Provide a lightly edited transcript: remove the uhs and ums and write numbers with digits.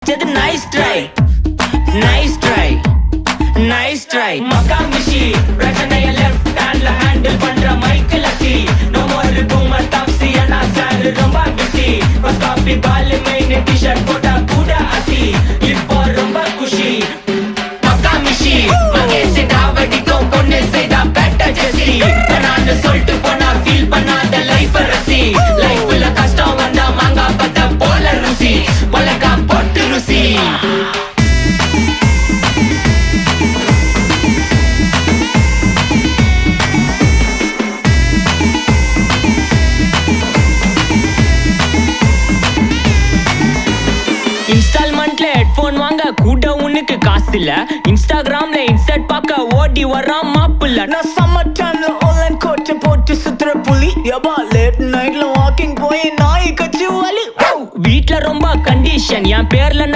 கிடைச்சது nice try nice try nice try மக்கா மிஷி பிரச்சனைய லெஃப்ட் ஹேண்ட்ல ஹேண்டில் பண்ற மைக்கேல் அசி நோ மோர் பூமர் டாக்ஸி அண்ணா சார் ரொம்ப பிஸி பஸ் காப்பி பால் மெயின் டி-ஷர்ட் போட்டா கூட அசி இப்போ ரொம்ப குஷி மக்கா மிஷி மகேஷ் டாவடிக்கும் பொண்ணு செய்தா பெட்ட ஜெசி நான் சொல்லிட்டு போனா ஃபீல் பண்ணாத லைஃப் ரசி லைஃப்ல கஷ்டம் வந்தா மாங்கா பத்த போல ருசி பலகா போட்டு ருசி இன்ஸ்டால்மெண்ட்ல ஹெட்போன் வாங்க கூட உனக்கு காசு இல்ல இன்ஸ்டாகிராம்ல இன்ஸ்டர்ட் பார்க்க ஓடி வரான் மாப்பிள்ள நான் சம்மர் டைம்ல ஆன்லைன் கோட்டை போட்டு சுத்துற புலி யபா லேட் நைட்ல வாக்கிங் போய் நாய் கச்சி வலி வீட்ல ரொம்ப கண்டிஷன் என் பேர்ல